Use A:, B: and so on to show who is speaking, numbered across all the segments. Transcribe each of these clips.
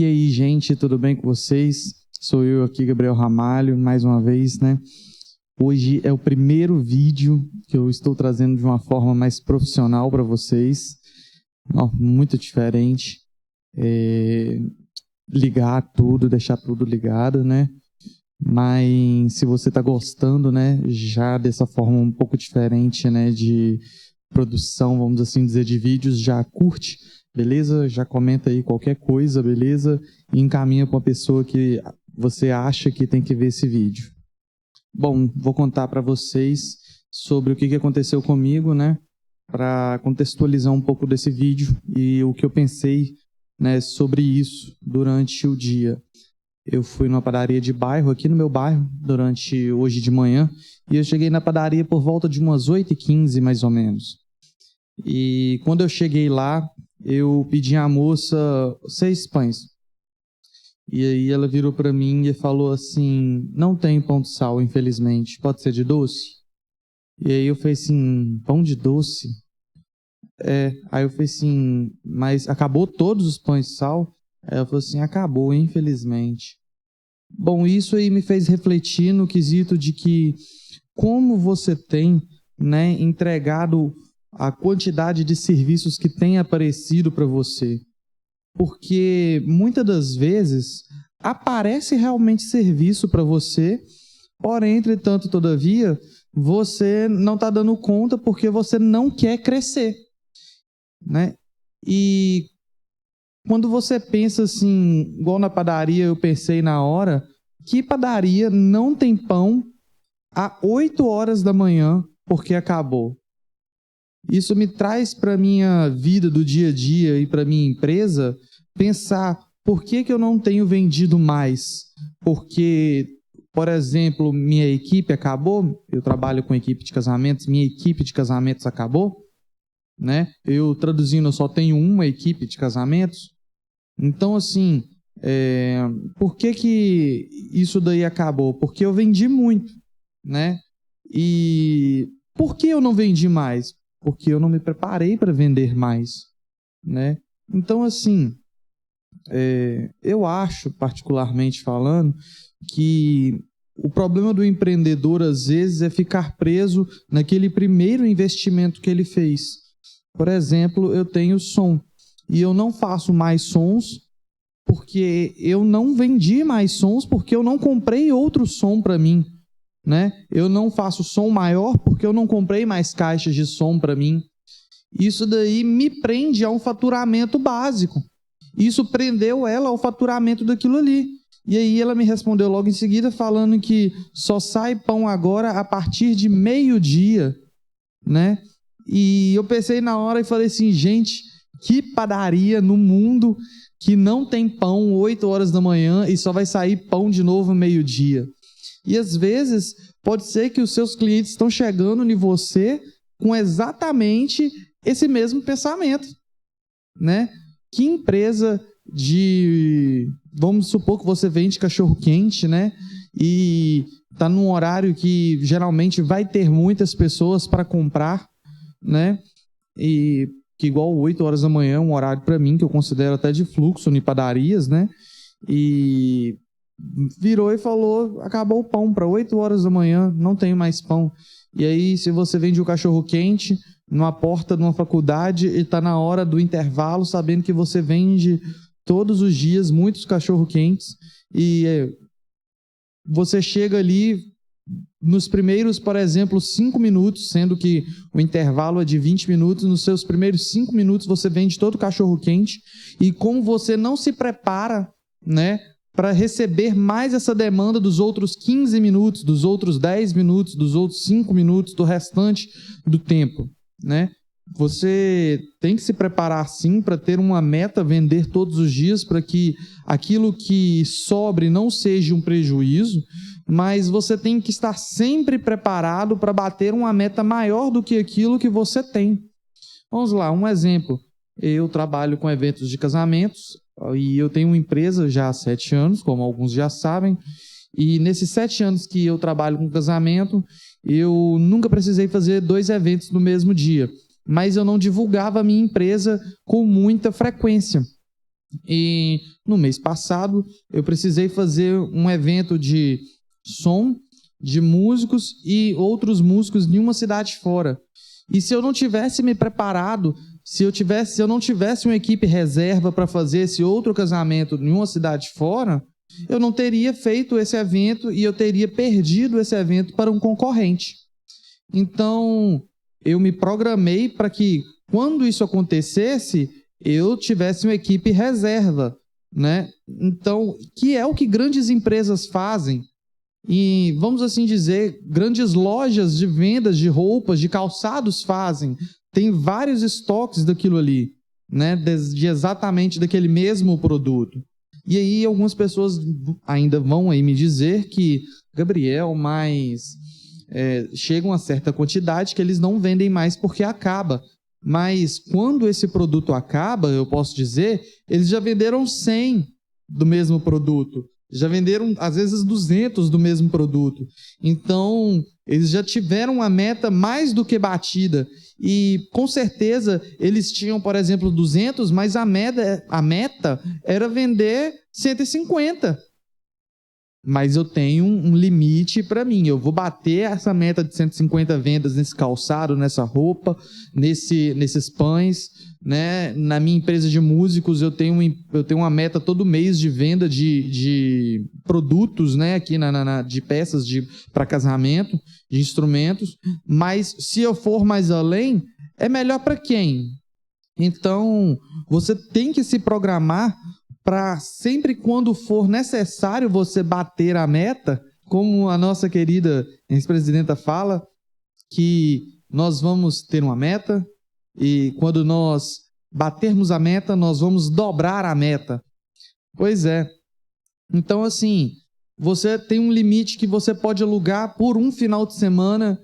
A: E aí, gente, tudo bem com vocês? Sou eu aqui, Gabriel Ramalho, mais uma vez, né? Hoje é o primeiro vídeo que eu estou trazendo de uma forma mais profissional para vocês. Muito diferente. Ligar tudo, deixar tudo ligado, né? Mas se você está gostando, né, já dessa forma um pouco diferente, né, de produção, vamos assim dizer, de vídeos, já curte, beleza? Já comenta aí qualquer coisa, beleza? E encaminha para uma pessoa que você acha que tem que ver esse vídeo. Bom, vou contar para vocês sobre o que aconteceu comigo, né, para contextualizar um pouco desse vídeo e o que eu pensei, né, sobre isso durante o dia. Eu fui numa padaria de bairro, aqui no meu bairro, durante hoje de manhã, e eu cheguei na padaria por volta de umas 8h15, mais ou menos. E quando eu cheguei lá, eu pedi à moça 6 pães. E aí ela virou para mim e falou assim, não tem pão de sal, infelizmente, pode ser de doce? E aí eu falei assim, pão de doce? Aí eu falei assim, mas acabou todos os pães de sal? Aí ela falou assim, acabou, infelizmente. Bom, isso aí me fez refletir no quesito de que como você tem, né, entregado a quantidade de serviços que tem aparecido para você. Porque muitas das vezes aparece realmente serviço para você, porém, entretanto, todavia, você não está dando conta porque você não quer crescer, né? E quando você pensa assim, igual na padaria, eu pensei na hora, que padaria não tem pão às 8 horas da manhã porque acabou? Isso me traz para a minha vida do dia a dia e para a minha empresa pensar por que eu não tenho vendido mais? Porque, por exemplo, minha equipe acabou, eu trabalho com equipe de casamentos, minha equipe de casamentos acabou, né? Eu traduzindo, eu só tenho uma equipe de casamentos. Então, assim, por que isso daí acabou? Porque eu vendi muito, né? E por que eu não vendi mais? Porque eu não me preparei para vender mais, né? Então, assim, eu acho, particularmente falando, que o problema do empreendedor, às vezes, é ficar preso naquele primeiro investimento que ele fez. Por exemplo, eu tenho som e eu não faço mais sons porque eu não vendi mais sons, porque eu não comprei outro som para mim, né? Eu não faço som maior porque eu não comprei mais caixas de som para mim. Isso daí me prende a um faturamento básico. Isso prendeu ela ao faturamento daquilo ali. E aí ela me respondeu logo em seguida falando que só sai pão agora a partir de meio-dia, né? E eu pensei na hora e falei assim, gente, que padaria no mundo que não tem pão 8 horas da manhã e só vai sair pão de novo meio-dia? E às vezes pode ser que os seus clientes estão chegando em você com exatamente esse mesmo pensamento, né? Que empresa vamos supor que você vende cachorro-quente, né? E está num horário que geralmente vai ter muitas pessoas para comprar, né? E que igual 8 horas da manhã é um horário para mim que eu considero até de fluxo em padarias, né? E virou e falou, acabou o pão para 8 horas da manhã, não tem mais pão. E aí, se você vende o cachorro-quente numa porta de uma faculdade e está na hora do intervalo, sabendo que você vende todos os dias muitos cachorro-quentes e você chega ali nos primeiros, por exemplo, 5 minutos, sendo que o intervalo é de 20 minutos, nos seus primeiros 5 minutos você vende todo o cachorro-quente e como você não se prepara, né, para receber mais essa demanda dos outros 15 minutos, dos outros 10 minutos, dos outros 5 minutos, do restante do tempo, né? Você tem que se preparar sim para ter uma meta, vender todos os dias para que aquilo que sobre não seja um prejuízo, mas você tem que estar sempre preparado para bater uma meta maior do que aquilo que você tem. Vamos lá, um exemplo. Eu trabalho com eventos de casamentos e eu tenho uma empresa já há 7 anos, como alguns já sabem, e nesses 7 anos que eu trabalho com casamento, eu nunca precisei fazer 2 eventos no mesmo dia, mas eu não divulgava a minha empresa com muita frequência. E no mês passado eu precisei fazer um evento de som de músicos e outros músicos em uma cidade fora. E se eu não tivesse me preparado, se eu não tivesse uma equipe reserva para fazer esse outro casamento em uma cidade fora, eu não teria feito esse evento e eu teria perdido esse evento para um concorrente. Então, eu me programei para que, quando isso acontecesse, eu tivesse uma equipe reserva, né? Então, que é o que grandes empresas fazem. E, vamos assim dizer, grandes lojas de vendas de roupas, de calçados fazem. Tem vários estoques daquilo ali, né? De exatamente daquele mesmo produto. E aí algumas pessoas ainda vão aí me dizer que, Gabriel, mas chega uma certa quantidade que eles não vendem mais porque acaba. Mas quando esse produto acaba, eu posso dizer, eles já venderam 100 do mesmo produto. Já venderam, às vezes, 200 do mesmo produto. Então, eles já tiveram uma meta mais do que batida. E, com certeza, eles tinham, por exemplo, 200, mas a meta era vender 150. Mas eu tenho um limite para mim. Eu vou bater essa meta de 150 vendas nesse calçado, nessa roupa, nesses pães, né? Na minha empresa de músicos, eu tenho uma meta todo mês de venda de produtos, né? Aqui de peças para casamento, de instrumentos. Mas se eu for mais além, é melhor para quem? Então, você tem que se programar para sempre quando for necessário você bater a meta, como a nossa querida ex-presidenta fala, que nós vamos ter uma meta e quando nós batermos a meta, nós vamos dobrar a meta. Pois é. Então, assim, você tem um limite que você pode alugar por um final de semana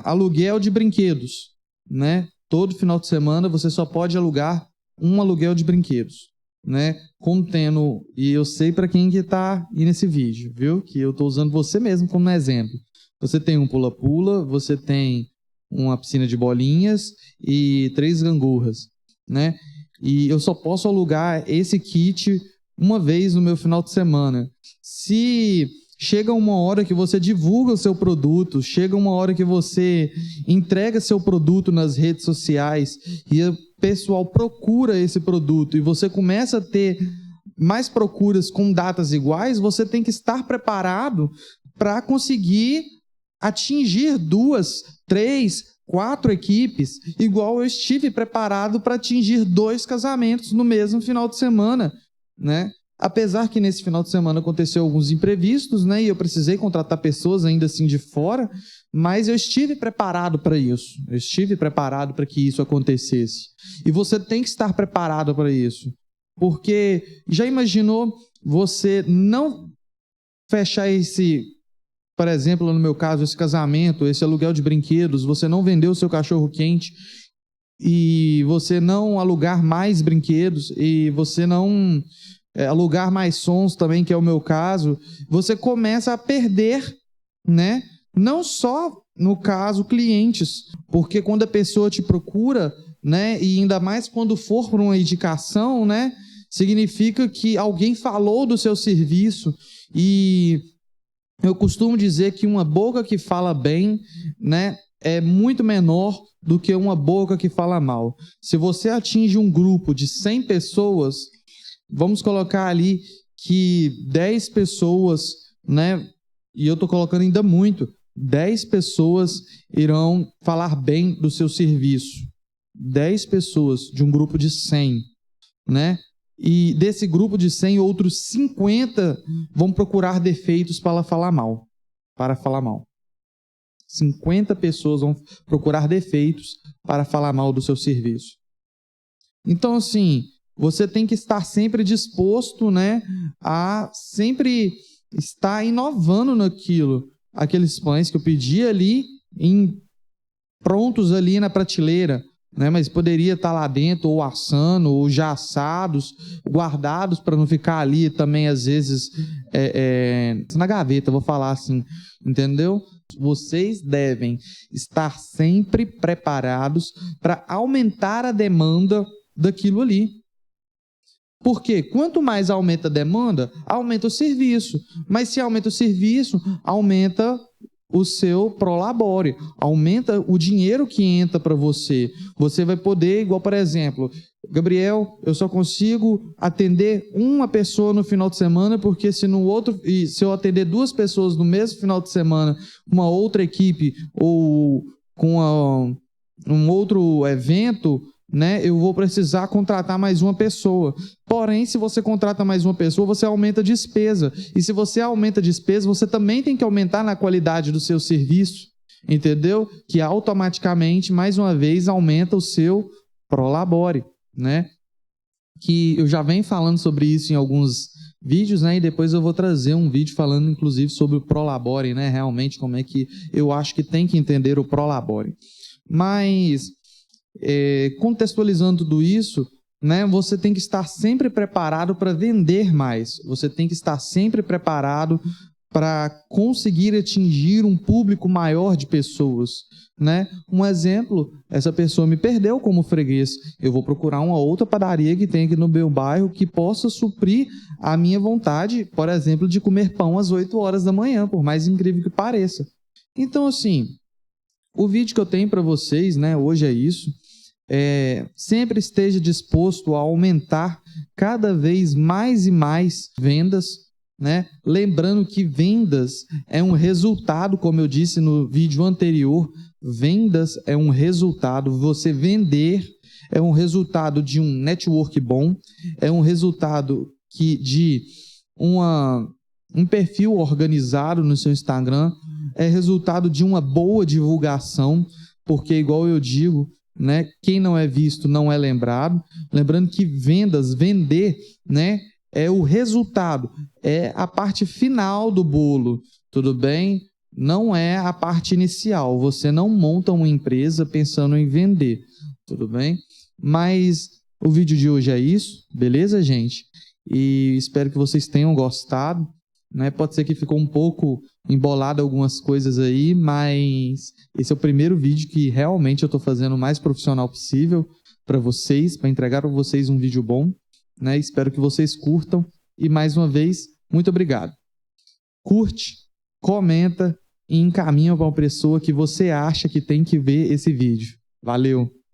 A: aluguel de brinquedos, né? Todo final de semana você só pode alugar um aluguel de brinquedos, né? Contendo, e eu sei para quem que está aí nesse vídeo, viu? Que eu estou usando você mesmo como exemplo. Você tem um pula-pula, você tem uma piscina de bolinhas e 3 gangorras, né? E eu só posso alugar esse kit uma vez no meu final de semana. Se chega uma hora que você divulga o seu produto, chega uma hora que você entrega seu produto nas redes sociais e o pessoal procura esse produto e você começa a ter mais procuras com datas iguais, você tem que estar preparado para conseguir atingir 2, 3, 4 equipes, igual eu estive preparado para atingir 2 casamentos no mesmo final de semana, né? Apesar que nesse final de semana aconteceu alguns imprevistos, né? E eu precisei contratar pessoas ainda assim de fora, mas eu estive preparado para isso. Eu estive preparado para que isso acontecesse. E você tem que estar preparado para isso. Porque já imaginou você não fechar por exemplo, no meu caso, esse casamento, esse aluguel de brinquedos, você não vender o seu cachorro quente e você não alugar mais brinquedos e você não alugar mais sons também, que é o meu caso, você começa a perder, né? Não só, no caso, clientes, porque quando a pessoa te procura, né? E ainda mais quando for por uma indicação, né? Significa que alguém falou do seu serviço e eu costumo dizer que uma boca que fala bem, né, é muito menor do que uma boca que fala mal. Se você atinge um grupo de 100 pessoas, vamos colocar ali que 10 pessoas, né, e eu estou colocando ainda muito, 10 pessoas irão falar bem do seu serviço. 10 pessoas de um grupo de 100, né? E desse grupo de 100, outros 50 vão procurar defeitos para falar mal. 50 pessoas vão procurar defeitos para falar mal do seu serviço. Então, assim, você tem que estar sempre disposto, né, a sempre estar inovando naquilo. Aqueles pães que eu pedi ali, prontos ali na prateleira, né? Mas poderia estar lá dentro, ou assando, ou já assados, guardados para não ficar ali também, às vezes, na gaveta, vou falar assim, entendeu? Vocês devem estar sempre preparados para aumentar a demanda daquilo ali. Porque quanto mais aumenta a demanda, aumenta o serviço. Mas se aumenta o serviço, aumenta o seu prolabore, aumenta o dinheiro que entra para você. Você vai poder, igual, por exemplo, Gabriel, eu só consigo atender uma pessoa no final de semana, porque se eu atender 2 pessoas no mesmo final de semana, uma outra equipe ou com um outro evento, né, eu vou precisar contratar mais uma pessoa. Porém, se você contrata mais uma pessoa, você aumenta a despesa. E se você aumenta a despesa, você também tem que aumentar na qualidade do seu serviço, entendeu? Que automaticamente, mais uma vez, aumenta o seu prolabore, né? Que eu já venho falando sobre isso em alguns vídeos, né? E depois eu vou trazer um vídeo falando, inclusive, sobre o prolabore, né? Realmente, como é que eu acho que tem que entender o prolabore. Mas contextualizando tudo isso, né, você tem que estar sempre preparado para vender mais. Você tem que estar sempre preparado para conseguir atingir um público maior de pessoas, né? Um exemplo, essa pessoa me perdeu como freguês. Eu vou procurar uma outra padaria que tem aqui no meu bairro que possa suprir a minha vontade, por exemplo, de comer pão às 8 horas da manhã, por mais incrível que pareça. Então, assim, o vídeo que eu tenho para vocês, né, hoje é isso. Sempre esteja disposto a aumentar cada vez mais e mais vendas, né? Lembrando que vendas é um resultado, como eu disse no vídeo anterior, vendas é um resultado, você vender é um resultado de um network bom, é um resultado de um perfil organizado no seu Instagram, é resultado de uma boa divulgação, porque, igual eu digo, né, quem não é visto não é lembrado. Lembrando que vender, né, é o resultado, é a parte final do bolo, tudo bem? Não é a parte inicial. Você não monta uma empresa pensando em vender, tudo bem? Mas o vídeo de hoje é isso, beleza, gente? E espero que vocês tenham gostado, né? Pode ser que ficou um pouco embolado algumas coisas aí, mas esse é o primeiro vídeo que realmente eu estou fazendo o mais profissional possível para vocês, para entregar para vocês um vídeo bom, né? Espero que vocês curtam e, mais uma vez, muito obrigado. Curte, comenta e encaminha para uma pessoa que você acha que tem que ver esse vídeo. Valeu!